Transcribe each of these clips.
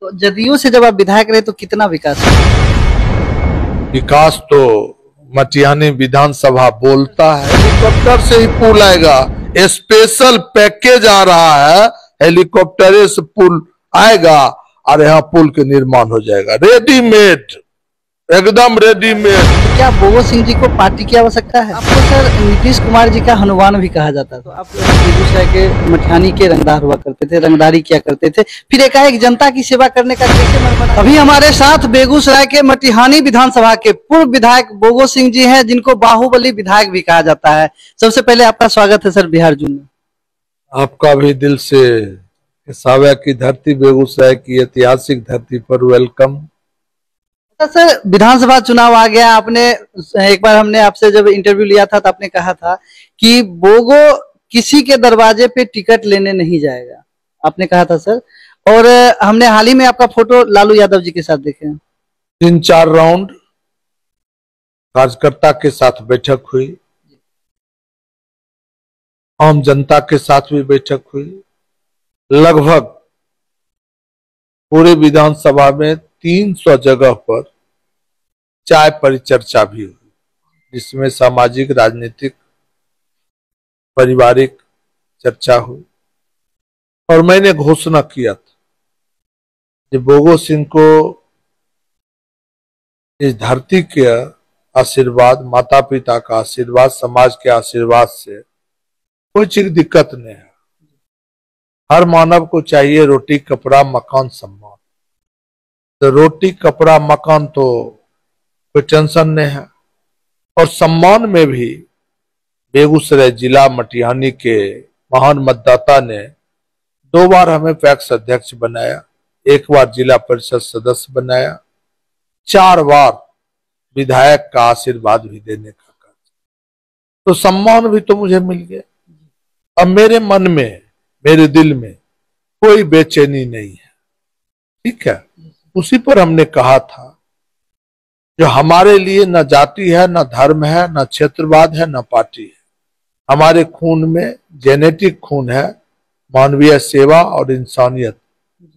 तो जदयू से जब आप विधायक रहे तो कितना विकास हुआ? विकास तो मटिहानी विधानसभा बोलता है हेलीकॉप्टर से ही पुल आएगा, स्पेशल पैकेज आ रहा है, हेलीकॉप्टर से पुल आएगा और यहाँ पुल के निर्माण हो जाएगा, रेडीमेड, एकदम रेडीमेड। तो क्या बोगो सिंह जी को पार्टी की आवश्यकता है? आपको सर नीतीश कुमार जी का हनुमान भी कहा जाता है। तो आप बेगूसराय के मटिहानी के रंगदार हुआ करते थे, रंगदारी किया करते थे, फिर एकाएक जनता की सेवा करने का कैसे मन बना? अभी हमारे साथ बेगूसराय के मटिहानी विधानसभा के पूर्व विधायक बोगो सिंह जी हैं, जिनको बाहुबली विधायक भी कहा जाता है। सबसे पहले आपका स्वागत है सर बिहार जून में। आपका भी दिल से सावया की धरती, बेगूसराय की ऐतिहासिक धरती पर वेलकम। सर विधानसभा चुनाव आ गया, आपने एक बार हमने आपसे जब इंटरव्यू लिया था तो आपने कहा था कि बोगो किसी के दरवाजे पे टिकट लेने नहीं जाएगा, आपने कहा था सर। और हमने हाल ही में आपका फोटो लालू यादव जी के साथ देखे हैं। 3-4 राउंड कार्यकर्ता के साथ बैठक हुई, आम जनता के साथ भी बैठक हुई, लगभग पूरे विधानसभा में 300 जगह पर चाय परिचर्चा भी हुई, जिसमें सामाजिक, राजनीतिक, पारिवारिक चर्चा हुई। और मैंने घोषणा किया था कि बोगो सिंह को इस धरती के आशीर्वाद, माता पिता का आशीर्वाद, समाज के आशीर्वाद से कोई चीज दिक्कत नहीं है। हर मानव को चाहिए रोटी, कपड़ा, मकान, सम्मान। तो रोटी, कपड़ा, मकान तो कोई टेंशन नहीं है। और सम्मान में भी बेगूसराय जिला मटिहानी के महान मतदाता ने 2 बार हमें पैक्स अध्यक्ष बनाया, 1 बार जिला परिषद सदस्य बनाया, 4 बार विधायक का आशीर्वाद भी देने का कार्य। तो सम्मान भी तो मुझे मिल गया। अब मेरे मन में, मेरे दिल में कोई बेचैनी नहीं है, ठीक है। उसी पर हमने कहा था जो हमारे लिए न जाति है, न धर्म है, न क्षेत्रवाद है, न पार्टी है। हमारे खून में, जेनेटिक खून है, मानवीय सेवा और इंसानियत,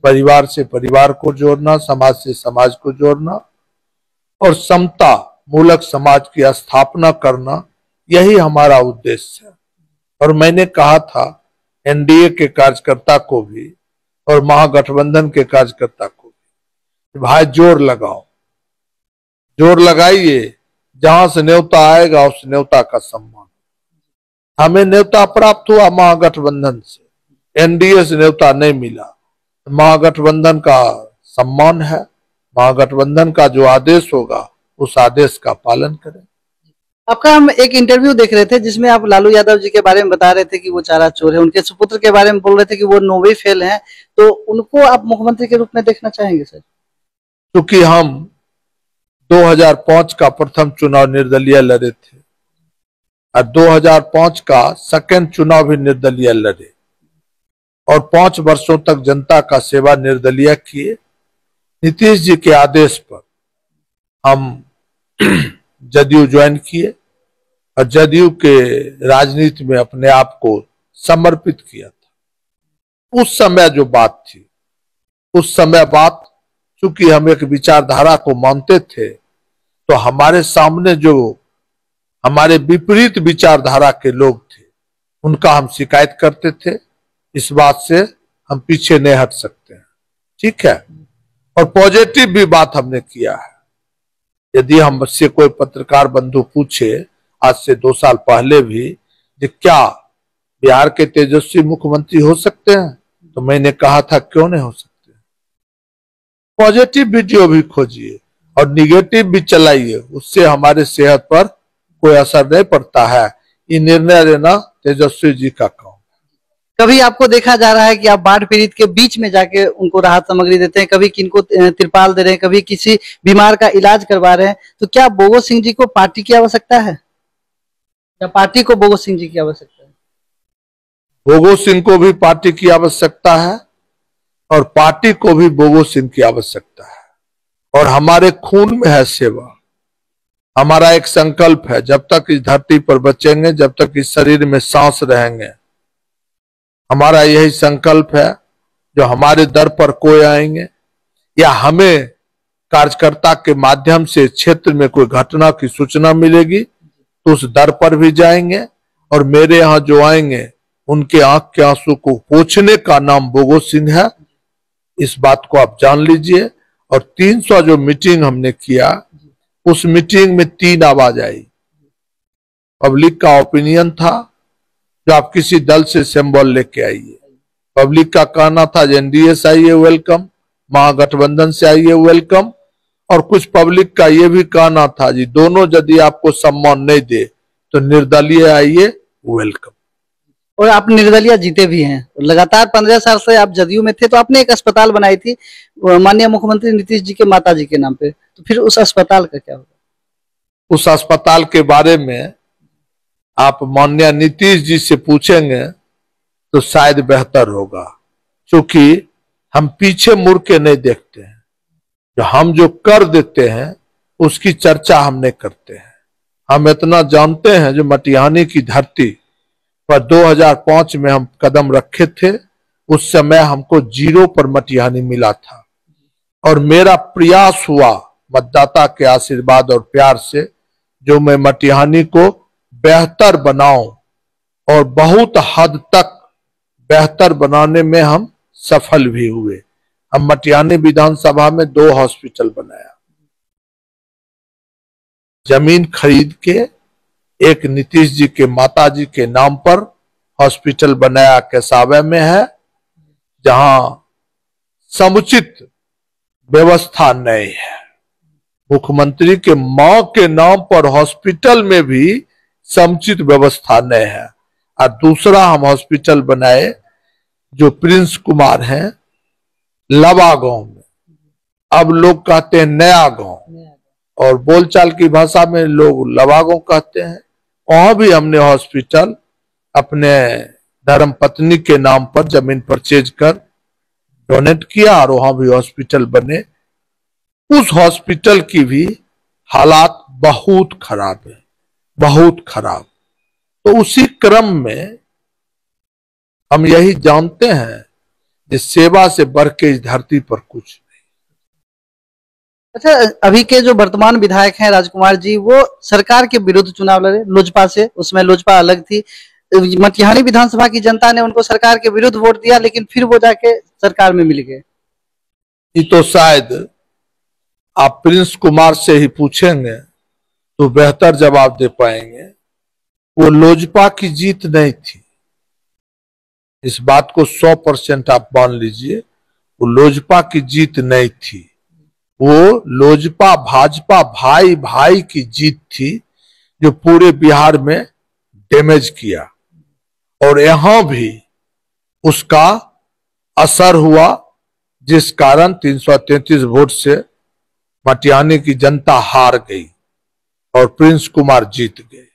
परिवार से परिवार को जोड़ना, समाज से समाज को जोड़ना और समता मूलक समाज की स्थापना करना, यही हमारा उद्देश्य है। और मैंने कहा था एनडीए के कार्यकर्ता को भी और महागठबंधन के कार्यकर्ता को भी, भाई जोर लगाओ, जोर लगाइए, जहां से न्योता आएगा उस न्योता का सम्मान। हमें न्योता प्राप्त हुआ महागठबंधन से, एनडीए से न्योता नहीं मिला। महागठबंधन का सम्मान है, महागठबंधन का जो आदेश होगा उस आदेश का पालन करें। आपका हम एक इंटरव्यू देख रहे थे जिसमें आप लालू यादव जी के बारे में बता रहे थे कि वो चारा चोर है, उनके सुपुत्र के बारे में बोल रहे थे कि वो 9वीं फेल हैं। तो उनको आप मुख्यमंत्री के रूप में देखना चाहेंगे सर? क्योंकि हम 2005 का प्रथम चुनाव निर्दलीय लड़े थे और 2005 का सेकंड चुनाव भी निर्दलीय लड़े और 5 वर्षों तक जनता का सेवा निर्दलीय किए। नीतीश जी के आदेश पर हम जदयू ज्वाइन किए और जदयू के राजनीति में अपने आप को समर्पित किया था। उस समय जो बात थी, उस समय बात, चूंकि हम एक विचारधारा को मानते थे, तो हमारे सामने जो हमारे विपरीत विचारधारा के लोग थे उनका हम शिकायत करते थे। इस बात से हम पीछे नहीं हट सकते हैं, ठीक है। और पॉजिटिव भी बात हमने किया है। यदि हमसे कोई पत्रकार बंधु पूछे आज से 2 साल पहले भी कि क्या बिहार के तेजस्वी मुख्यमंत्री हो सकते हैं, तो मैंने कहा था क्यों नहीं हो सकते। पॉजिटिव वीडियो भी खोजिए और निगेटिव भी चलाइए, उससे हमारे सेहत पर कोई असर नहीं पड़ता है। ये निर्णय लेना तेजस्वी जी का काम। कभी आपको देखा जा रहा है कि आप बाढ़ पीड़ित के बीच में जाके उनको राहत सामग्री देते हैं, कभी किनको तिरपाल दे रहे हैं, कभी किसी बीमार का इलाज करवा रहे हैं। तो क्या बोगो सिंह जी को पार्टी की आवश्यकता है या पार्टी को बोगो सिंह जी की आवश्यकता है? बोगो सिंह को भी पार्टी की आवश्यकता है और पार्टी को भी बोगो सिंह की आवश्यकता है। और हमारे खून में है सेवा। हमारा एक संकल्प है, जब तक इस धरती पर बचेंगे, जब तक इस शरीर में सांस रहेंगे, हमारा यही संकल्प है। जो हमारे दर पर कोई आएंगे, या हमें कार्यकर्ता के माध्यम से क्षेत्र में कोई घटना की सूचना मिलेगी तो उस दर पर भी जाएंगे, और मेरे यहाँ जो आएंगे उनके आंख के आंसू को पोंछने का नाम बोगो सिंह है। इस बात को आप जान लीजिए। और 300 जो मीटिंग हमने किया, उस मीटिंग में 3 आवाज आई। पब्लिक का ओपिनियन था जो आप किसी दल से सिंबल लेके आइए। पब्लिक का कहना था एनडीए से आइए वेलकम, महागठबंधन से आइए वेलकम, और कुछ पब्लिक का ये भी कहना था जी दोनों यदि आपको सम्मान नहीं दे तो निर्दलीय आइए वेलकम। और आप निर्दलीय जीते भी हैं। लगातार 15 साल से आप जदयू में थे, तो आपने एक अस्पताल बनाई थी माननीय मुख्यमंत्री नीतीश जी के माताजी के नाम पे, तो फिर उस अस्पताल का क्या होगा? उस अस्पताल के बारे में आप माननीय नीतीश जी से पूछेंगे तो शायद बेहतर होगा, क्योंकि हम पीछे मुड़ के नहीं देखते हैं। हम जो कर देते हैं उसकी चर्चा हम नहीं करते हैं। हम इतना जानते हैं जो मटिहानी की धरती पर 2005 में हम कदम रखे थे, उस समय हमको 0 पर मटिहानी मिला था, और मेरा प्रयास हुआ मतदाता के आशीर्वाद और प्यार से जो मैं मटिहानी को बेहतर बनाऊं, और बहुत हद तक बेहतर बनाने में हम सफल भी हुए। हम मटिहानी विधानसभा में 2 हॉस्पिटल बनाया, जमीन खरीद के एक नीतीश जी के माताजी के नाम पर हॉस्पिटल बनाया केसावे में है, जहां समुचित व्यवस्था नहीं है। मुख्यमंत्री के मां के नाम पर हॉस्पिटल में भी समुचित व्यवस्था नहीं है। और दूसरा हम हॉस्पिटल बनाए जो प्रिंस कुमार हैं लवा गांव में, अब लोग कहते हैं नया गांव, और बोलचाल की भाषा में लोग लवा गांव कहते हैं। वहां भी हमने हॉस्पिटल अपने धर्म पत्नी के नाम पर जमीन परचेज कर डोनेट किया, और वहां भी हॉस्पिटल बने। उस हॉस्पिटल की भी हालात बहुत खराब है, बहुत खराब। तो उसी क्रम में हम यही जानते हैं कि सेवा से बढ़ के इस धरती पर कुछ नहीं। अच्छा, अभी के जो वर्तमान विधायक हैं राजकुमार जी, वो सरकार के विरुद्ध चुनाव लड़े लोजपा से। उसमें लोजपा अलग थी। मटिहानी विधानसभा की जनता ने उनको सरकार के विरुद्ध वोट दिया, लेकिन फिर वो जाके सरकार में मिल गए। ये तो शायद आप प्रिंस कुमार से ही पूछेंगे तो बेहतर जवाब दे पाएंगे। वो लोजपा की जीत नहीं थी, इस बात को 100% आप मान लीजिए। वो लोजपा की जीत नहीं थी, वो लोजपा भाजपा भाई भाई की जीत थी, जो पूरे बिहार में डैमेज किया, और यहां भी उसका असर हुआ, जिस कारण 333 वोट से मटिहानी की जनता हार गई और प्रिंस कुमार जीत गए।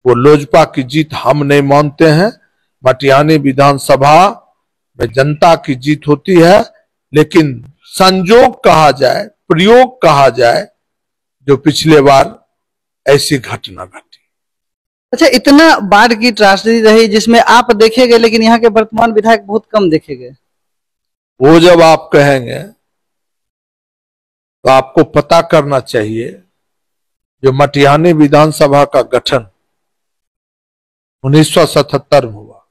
वो लोजपा की जीत हम नहीं मानते हैं। मटिहानी विधानसभा में जनता की जीत होती है, लेकिन संजोग कहा जाए, प्रयोग कहा जाए, जो पिछले बार ऐसी घटना घटी। अच्छा, इतना बाढ़ की त्रासदी रही जिसमें आप देखे गए, लेकिन यहाँ के वर्तमान विधायक बहुत कम देखे गए। वो जब आप कहेंगे तो आपको पता करना चाहिए, जो मटिहानी विधानसभा का गठन 1977 में हुआ,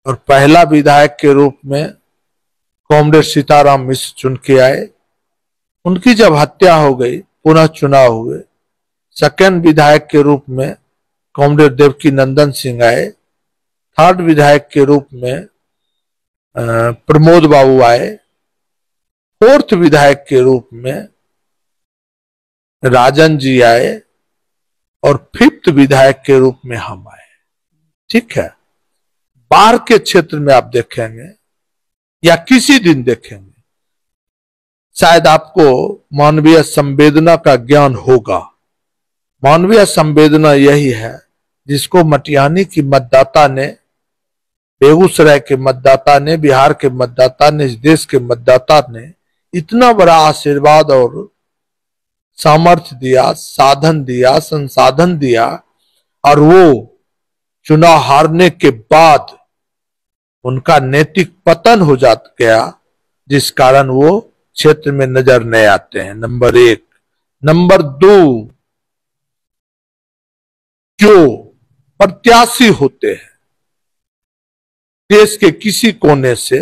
और पहला विधायक के रूप में कॉमरेड सीताराम मिश्र चुन के आए। उनकी जब हत्या हो गई, पुनः चुनाव हुए। सेकंड विधायक के रूप में कॉमरेड देवकी नंदन सिंह आए। थर्ड विधायक के रूप में प्रमोद बाबू आए। फोर्थ विधायक के रूप में राजन जी आए, और फिफ्थ विधायक के रूप में हम आए। ठीक है, बाढ़ के क्षेत्र में आप देखेंगे या किसी दिन देखेंगे, शायद आपको मानवीय संवेदना का ज्ञान होगा। मानवीय संवेदना यही है जिसको मटिहानी की मतदाता ने, बेगूसराय के मतदाता ने, बिहार के मतदाता ने, इस देश के मतदाता ने इतना बड़ा आशीर्वाद और सामर्थ्य दिया, साधन दिया, संसाधन दिया, और वो चुनाव हारने के बाद उनका नैतिक पतन हो गया, जिस कारण वो क्षेत्र में नजर नहीं आते हैं, नंबर 1। नंबर 2, जो प्रत्याशी होते हैं देश के किसी कोने से,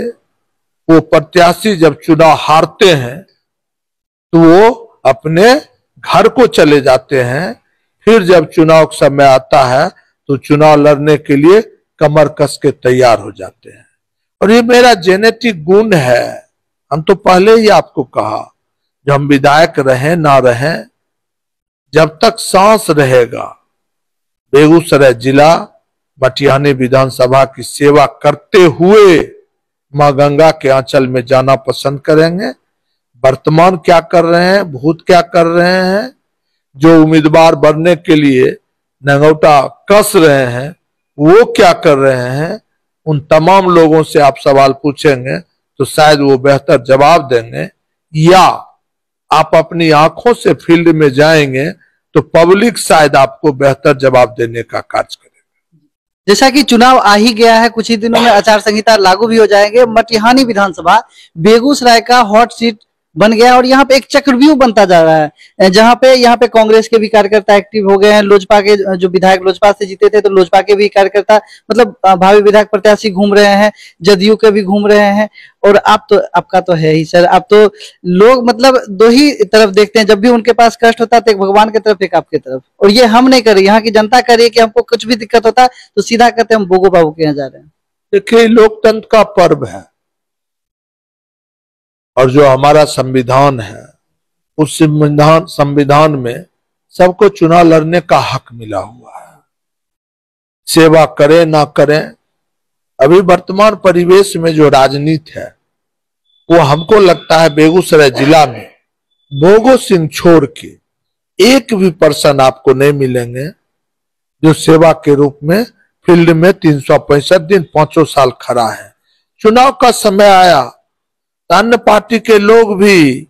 वो प्रत्याशी जब चुनाव हारते हैं तो वो अपने घर को चले जाते हैं। फिर जब चुनाव का समय आता है तो चुनाव लड़ने के लिए कमर कस के तैयार हो जाते हैं। और ये मेरा जेनेटिक गुण है। हम तो पहले ही आपको कहा, जब हम विधायक रहें ना रहें, जब तक सांस रहेगा बेगूसराय जिला मटिहानी विधानसभा की सेवा करते हुए मां गंगा के आंचल में जाना पसंद करेंगे। वर्तमान क्या कर रहे हैं, भूत क्या कर रहे हैं, जो उम्मीदवार बनने के लिए नगौटा कस रहे हैं वो क्या कर रहे हैं, उन तमाम लोगों से आप सवाल पूछेंगे तो शायद वो बेहतर जवाब देंगे। या आप अपनी आंखों से फील्ड में जाएंगे तो पब्लिक शायद आपको बेहतर जवाब देने का कार्य करेगा। जैसा कि चुनाव आ ही गया है, कुछ ही दिनों में आचार संहिता लागू भी हो जाएंगे। मटिहानी विधानसभा बेगूसराय का हॉट सीट बन गया और यहाँ पे एक चक्रव्यूह बनता जा रहा है, जहाँ पे कांग्रेस के भी कार्यकर्ता एक्टिव हो गए हैं। लोजपा के जो विधायक लोजपा से जीते थे तो लोजपा के भी कार्यकर्ता, मतलब भावी विधायक प्रत्याशी घूम रहे हैं, जदयू के भी घूम रहे हैं। और आपका तो है ही सर, आप तो लोग मतलब दो ही तरफ देखते हैं, जब भी उनके पास कष्ट होता है तो एक भगवान की तरफ एक आपकी तरफ। और ये हम नहीं कर रहे, यहाँ की जनता कर रही है कि हमको कुछ भी दिक्कत होता है तो सीधा कहते हैं हम बोगो बाबू के यहाँ जा रहे हैं। देखिए, लोकतंत्र का पर्व है और जो हमारा संविधान है उस संविधान में सबको चुनाव लड़ने का हक मिला हुआ है। सेवा करें ना करें, अभी वर्तमान परिवेश में जो राजनीति है वो हमको लगता है बेगूसराय जिला में भोगो सिंह छोड़ के एक भी पर्सन आपको नहीं मिलेंगे जो सेवा के रूप में फील्ड में 365 दिन 5 साल खड़ा है। चुनाव का समय आया, अन्य पार्टी के लोग भी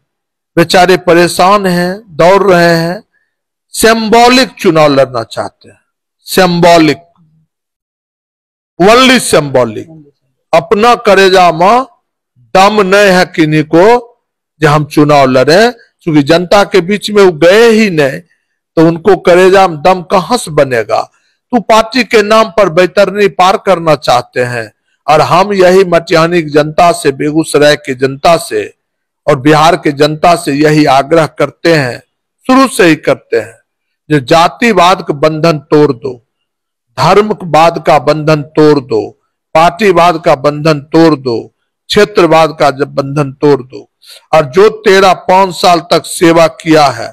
बेचारे परेशान हैं, दौड़ रहे हैं, सिंबॉलिक चुनाव लड़ना चाहते हैं। Symbolic, only symbolic. अपना करेजा मां दम नहीं है किन्हीं को जो हम चुनाव लड़े, क्योंकि जनता के बीच में वो गए ही नहीं तो उनको करेजा में दम कहां से बनेगा। तो पार्टी के नाम पर बैतरनी पार करना चाहते हैं। और हम यही मटिहानी की जनता से, बेगूसराय की जनता से और बिहार के जनता से यही आग्रह करते हैं, शुरू से ही करते हैं, जो जातिवाद का बंधन तोड़ दो, धर्मवाद का बंधन तोड़ दो, पार्टीवाद का बंधन तोड़ दो, क्षेत्रवाद का बंधन तोड़ दो। और जो तेरा 5 साल तक सेवा किया है,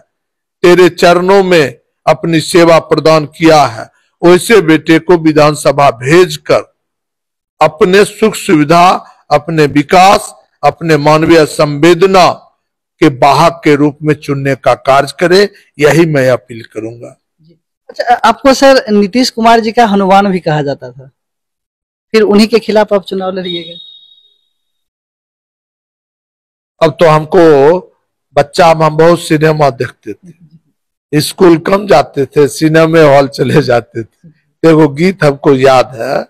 तेरे चरणों में अपनी सेवा प्रदान किया है, वैसे बेटे को विधानसभा भेजकर अपने सुख सुविधा, अपने विकास, अपने मानवीय संवेदना के वाहक के रूप में चुनने का कार्य करे, यही मैं अपील करूंगा। अच्छा, आपको सर नीतीश कुमार जी का हनुमान भी कहा जाता था, फिर उन्हीं के खिलाफ आप चुनाव लड़िएगा। अब तो हमको बच्चा में हम बहुत सिनेमा देखते थे, स्कूल कम जाते थे, सिनेमा हॉल चले जाते थे। देखो, गीत हमको याद है,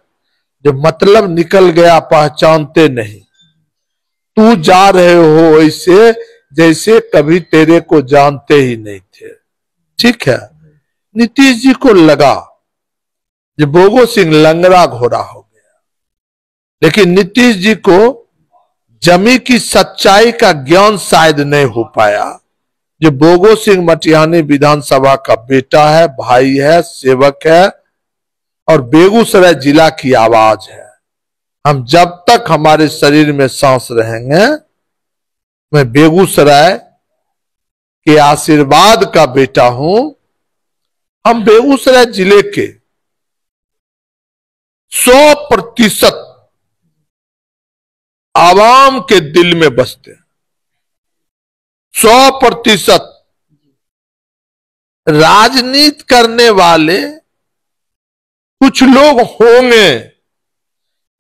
जो मतलब निकल गया पहचानते नहीं, तू जा रहे हो ऐसे जैसे कभी तेरे को जानते ही नहीं थे। ठीक है, नीतीश जी को लगा जो भोगो सिंह लंगड़ा घोड़ा हो गया, लेकिन नीतीश जी को जमी की सच्चाई का ज्ञान शायद नहीं हो पाया। जो भोगो सिंह मटिहानी विधानसभा का बेटा है, भाई है, सेवक है और बेगूसराय जिला की आवाज है। हम जब तक हमारे शरीर में सांस रहेंगे, मैं बेगूसराय के आशीर्वाद का बेटा हूं। हम बेगूसराय जिले के 100% आवाम के दिल में बसते हैं। 100% राजनीति करने वाले कुछ लोग होंगे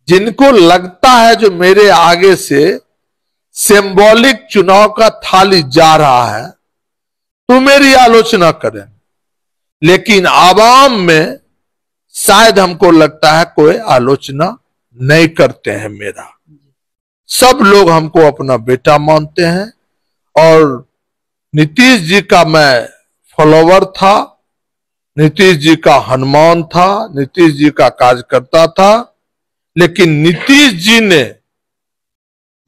जिनको लगता है जो मेरे आगे से सिंबॉलिक चुनाव का थाली जा रहा है तो मेरी आलोचना करें, लेकिन आवाम में शायद हमको लगता है कोई आलोचना नहीं करते हैं। मेरा सब लोग हमको अपना बेटा मानते हैं, और नीतीश जी का मैं फॉलोवर था, नीतीश जी का हनुमान था, नीतीश जी का कार्यकर्ता था। लेकिन नीतीश जी ने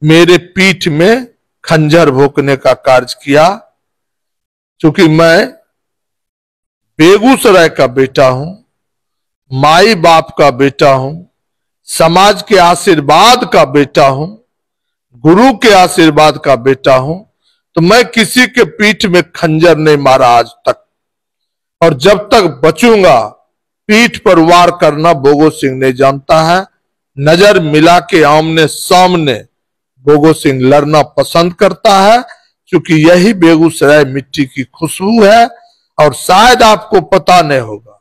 मेरे पीठ में खंजर भोंकने का कार्य किया। क्योंकि मैं बेगूसराय का बेटा हूं, माई बाप का बेटा हूं, समाज के आशीर्वाद का बेटा हूं, गुरु के आशीर्वाद का बेटा हूं, तो मैं किसी के पीठ में खंजर नहीं मारा आज तक। और जब तक बचूंगा, पीठ पर वार करना भोगो सिंह नहीं जानता है। नजर मिला के आमने सामने भोगो सिंह लड़ना पसंद करता है, क्योंकि यही बेगूसराय मिट्टी की खुशबू है। और शायद आपको पता नहीं होगा,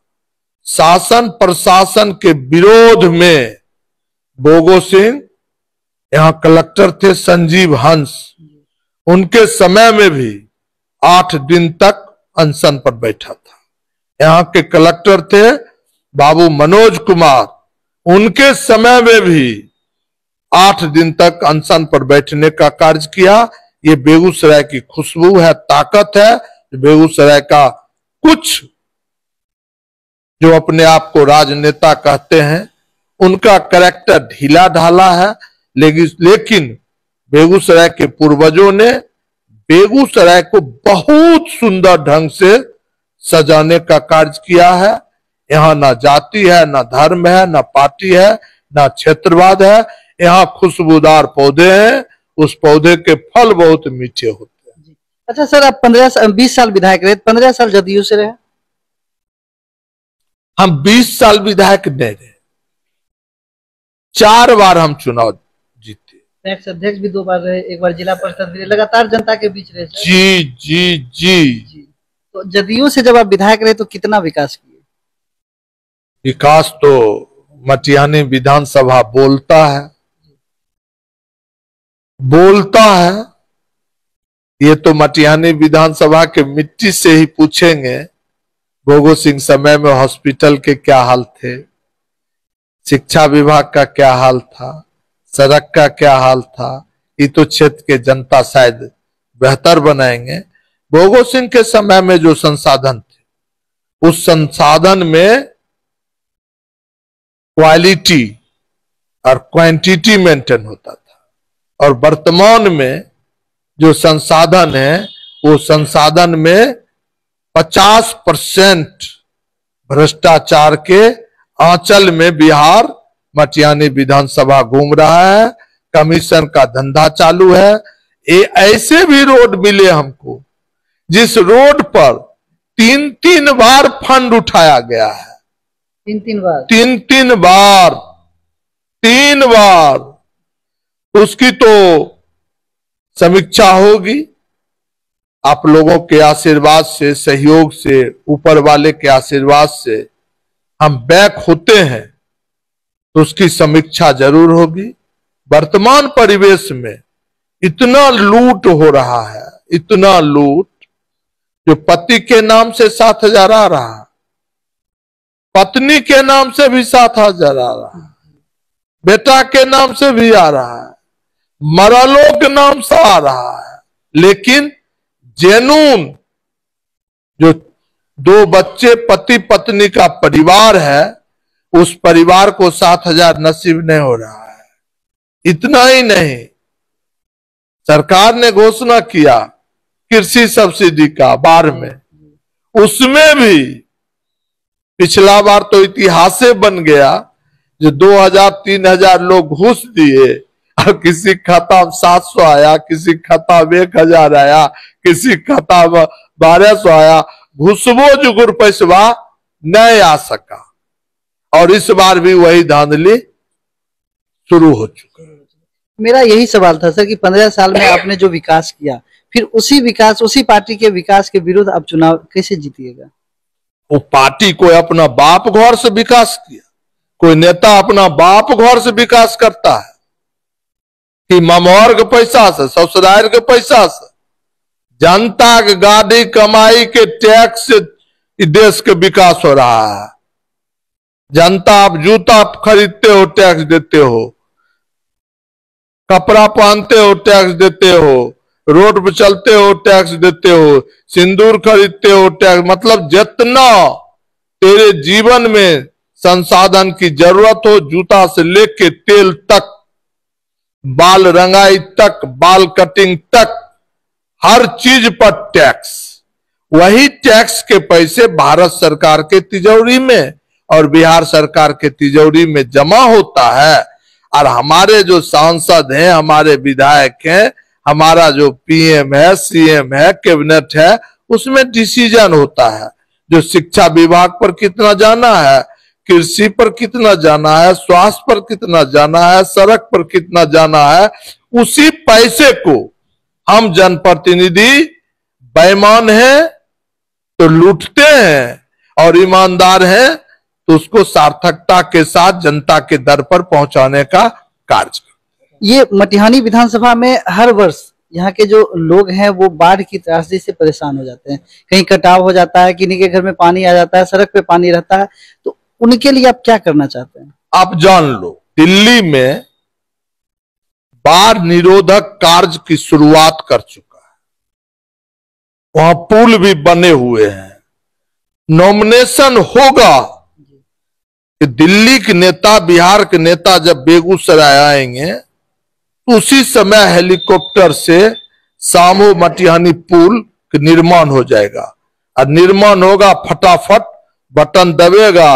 शासन प्रशासन के विरोध में भोगो सिंह, यहां कलेक्टर थे संजीव हंस, उनके समय में भी 8 दिन तक अनशन पर बैठा था। यहाँ के कलेक्टर थे बाबू मनोज कुमार, उनके समय में भी 8 दिन तक अनशन पर बैठने का कार्य किया। ये बेगूसराय की खुशबू है, ताकत है। बेगूसराय का कुछ जो अपने आप को राजनेता कहते हैं, उनका कैरेक्टर ढीला ढाला है। लेकिन बेगूसराय के पूर्वजों ने बेगूसराय को बहुत सुंदर ढंग से सजाने का कार्य किया है। यहाँ ना जाति है, ना धर्म है, ना पार्टी है, ना क्षेत्रवाद है। यहाँ खुशबूदार पौधे हैं, उस पौधे के फल बहुत मीठे होते हैं। अच्छा सर, आप 20 साल विधायक रहे, 15 साल जदयू से रहे। हम 20 साल विधायक नहीं रहे, 4 बार हम चुनाव जीते। पैक्स अध्यक्ष भी 2 बार रहे, 1 बार जिला परिषद भी रहे, लगातार जनता के बीच रहे सर। जी जी जी। तो जदयू से जब आप विधायक रहे तो कितना विकास किए? विकास तो मटिहानी विधानसभा बोलता है, बोलता है। ये तो मटिहानी विधानसभा के मिट्टी से ही पूछेंगे, भोगो सिंह समय में हॉस्पिटल के क्या हाल थे, शिक्षा विभाग का क्या हाल था, सड़क का क्या हाल था। ये तो क्षेत्र के जनता शायद बेहतर बनाएंगे। भोगो सिंह के समय में जो संसाधन थे, उस संसाधन में क्वालिटी और क्वांटिटी मेंटेन होता था। और वर्तमान में जो संसाधन है, वो संसाधन में 50% भ्रष्टाचार के आंचल में बिहार मटिहानी विधानसभा घूम रहा है। कमीशन का धंधा चालू है। ऐसे भी रोड मिले हमको, जिस रोड पर 3 बार फंड उठाया गया है। 3 बार? 3 बार। उसकी तो समीक्षा होगी। आप लोगों के आशीर्वाद से, सहयोग से, ऊपर वाले के आशीर्वाद से हम बैक होते हैं, तो उसकी समीक्षा जरूर होगी। वर्तमान परिवेश में इतना लूट हो रहा है, इतना लूट, जो पति के नाम से 7,000 आ रहा है, पत्नी के नाम से भी 7,000 आ रहा है, बेटा के नाम से भी आ रहा है, मरलों के नाम से आ रहा है। लेकिन जेनून जो 2 बच्चे, पति पत्नी का परिवार है, उस परिवार को 7,000 नसीब नहीं हो रहा है। इतना ही नहीं, सरकार ने घोषणा किया कृषि सब्सिडी का 12 में, उसमें भी पिछला बार तो इतिहास बन गया, जो 2,000-3,000 लोग घूस दिए और किसी खाता में 700 आया, किसी खाता में 1,000 आया, किसी खाता में 1,200 आया। घुसबो जुगुर पैसवा नहीं आ सका। और इस बार भी वही धांधली शुरू हो चुका है। मेरा यही सवाल था सर कि 15 साल में आपने जो विकास किया, फिर उसी पार्टी के विकास के विरुद्ध आप चुनाव कैसे जीतिएगा? वो पार्टी कोई अपना बाप घर से विकास किया, कोई नेता अपना बाप घर से विकास करता है कि ममहर के पैसा से, ससुराल के पैसा से, जनता के गाड़ी कमाई के टैक्स से देश के विकास हो रहा है। जनता, आप जूता खरीदते हो टैक्स देते हो, कपड़ा पहनते हो टैक्स देते हो, रोड पे चलते हो टैक्स देते हो, सिंदूर खरीदते हो टैक्स, मतलब जितना तेरे जीवन में संसाधन की जरूरत हो, जूता से लेके तेल तक, बाल रंगाई तक, बाल कटिंग तक, हर चीज पर टैक्स। वही टैक्स के पैसे भारत सरकार के तिजोरी में और बिहार सरकार के तिजोरी में जमा होता है। और हमारे जो सांसद हैं, हमारे विधायक हैं, हमारा जो पीएम है, सीएम है, कैबिनेट है, उसमें डिसीजन होता है। जो शिक्षा विभाग पर कितना जाना है, कृषि पर कितना जाना है, स्वास्थ्य पर कितना जाना है, सड़क पर कितना जाना है, उसी पैसे को हम जनप्रतिनिधि बेईमान हैं तो लूटते हैं और ईमानदार हैं तो उसको सार्थकता के साथ जनता के दर पर पहुंचाने का कार्य करते हैं। ये मटिहानी विधानसभा में हर वर्ष यहाँ के जो लोग हैं वो बाढ़ की त्रासदी से परेशान हो जाते हैं। कहीं कटाव हो जाता है, किन्हीं के घर में पानी आ जाता है, सड़क पे पानी रहता है, तो उनके लिए आप क्या करना चाहते हैं? आप जान लो, दिल्ली में बाढ़ निरोधक कार्य की शुरुआत कर चुका है, वहां पुल भी बने हुए हैं। नॉमिनेशन होगा कि दिल्ली के नेता, बिहार के नेता जब बेगूसराय आएंगे तो उसी समय हेलीकॉप्टर से सामो मटिहानी पुल का निर्माण हो जाएगा। और निर्माण होगा, फटाफट बटन दबेगा,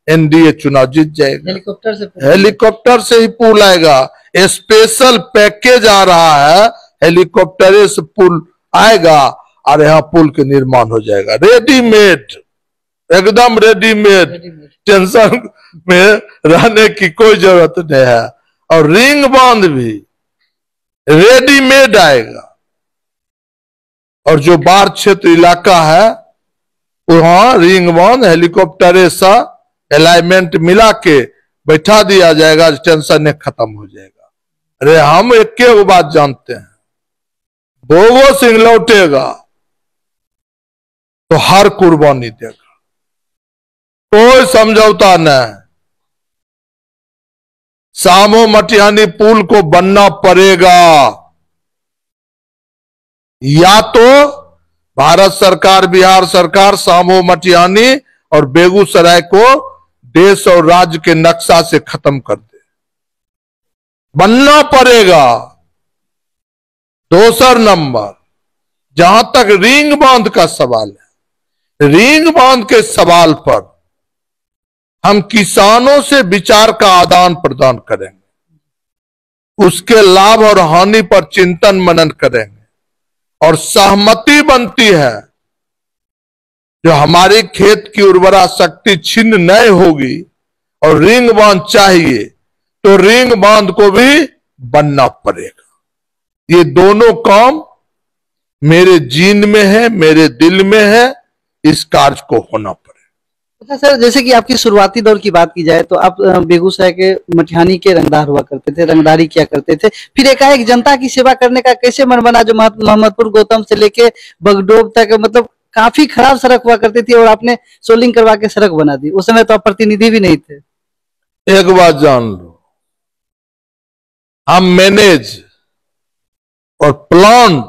एनडीए चुनाव जीत जाएगा। हेलीकॉप्टर से ही पुल आएगा। स्पेशल पैकेज आ रहा है, हेलीकॉप्टर से पुल आएगा और यहाँ पुल के निर्माण हो जाएगा। रेडीमेड, एकदम रेडीमेड, टेंशन में रहने की कोई जरूरत नहीं है। और रिंग बांध भी रेडीमेड आएगा। और जो बाढ़ क्षेत्र इलाका है वहां रिंग बांध हेलीकॉप्टर सा अलाइनमेंट मिला के बैठा दिया जाएगा, टेंशन खत्म हो जाएगा। अरे हम एक बात जानते हैं, भोगो सिंह लौटेगा तो हर कुर्बानी देगा, कोई समझौता नहीं। सामो मटिहानी पुल को बनना पड़ेगा, या तो भारत सरकार, बिहार सरकार सामो मटिहानी और बेगूसराय को देश और राज्य के नक्शा से खत्म कर दे, बनना पड़ेगा। दूसरा नंबर, जहां तक रिंग बांध का सवाल है, रिंग बांध के सवाल पर हम किसानों से विचार का आदान प्रदान करेंगे, उसके लाभ और हानि पर चिंतन मनन करेंगे, और सहमति बनती है जो हमारे खेत की उर्वरा शक्ति छिन्न नहीं होगी और रिंग बांध चाहिए तो रिंग बांध को भी बनना पड़ेगा। ये दोनों काम मेरे जीन में है, मेरे दिल में है, इस कार्य को होना पड़ेगा। अच्छा सर, जैसे कि आपकी शुरुआती दौर की बात की जाए तो आप बेगूसराय के मटिहानी के रंगदार हुआ करते थे, रंगदारी किया करते थे, फिर एकाएक जनता की सेवा करने का कैसे मन बना जो मोहम्मदपुर गौतम से लेके बगडोब तक, मतलब काफी खराब सड़क हुआ करती थी और आपने सोलिंग करवा के सड़क बना दी। उस समय तो आप प्रतिनिधि भी नहीं थे। एक बात जान लो, हम मैनेज और प्लान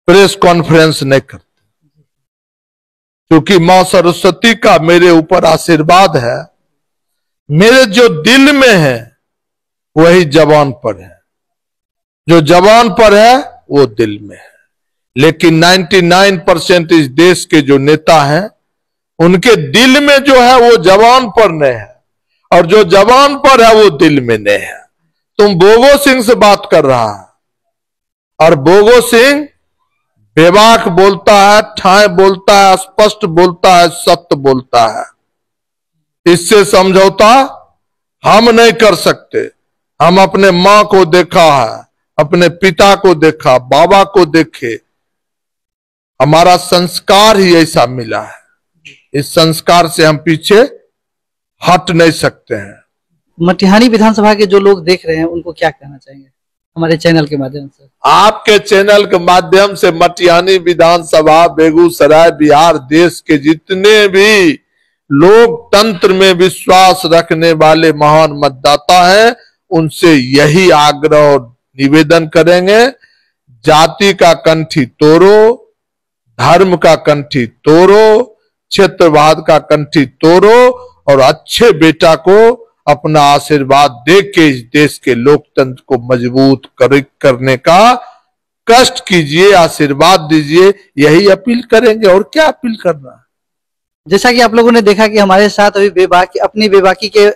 प्रेस कॉन्फ्रेंस नहीं करते, क्योंकि मां सरस्वती का मेरे ऊपर आशीर्वाद है। मेरे जो दिल में है वही जबान पर है, जो जबान पर है वो दिल में है। लेकिन 99% इस देश के जो नेता हैं उनके दिल में जो है वो जबान पर नहीं है, और जो जबान पर है वो दिल में नहीं है। तुम बोगो सिंह से बात कर रहा है और बोगो सिंह बेबाक बोलता है, ठाए बोलता है, स्पष्ट बोलता है, सत्य बोलता है। इससे समझौता हम नहीं कर सकते। हम अपने मां को देखा है, अपने पिता को देखा, बाबा को देखे, हमारा संस्कार ही ऐसा मिला है। इस संस्कार से हम पीछे हट नहीं सकते हैं। मटिहानी विधानसभा के जो लोग देख रहे हैं उनको क्या कहना चाहेंगे हमारे चैनल के माध्यम से? आपके चैनल के माध्यम से मटिहानी विधानसभा, बेगूसराय, बिहार, देश के जितने भी लोकतंत्र में विश्वास रखने वाले महान मतदाता हैं, उनसे यही आग्रह और निवेदन करेंगे, जाति का कंठी तोड़ो, धर्म का कंठी तोड़ो, क्षेत्रवाद का कंठी तोड़ो और अच्छे बेटा को अपना आशीर्वाद दे के इस देश के लोकतंत्र को मजबूत करने का कष्ट कीजिए, आशीर्वाद दीजिए, यही अपील करेंगे। और क्या अपील करना है। जैसा कि आप लोगों ने देखा कि हमारे साथ अभी अपनी बेबाकी के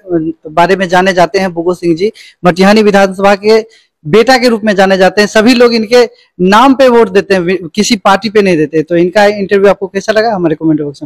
बारे में जाने जाते हैं बुगो सिंह जी, मटिहानी विधानसभा के बेटा के रूप में जाने जाते हैं। सभी लोग इनके नाम पे वोट देते हैं, किसी पार्टी पे नहीं देते। तो इनका इंटरव्यू आपको कैसा लगा हमारे कमेंट बॉक्स में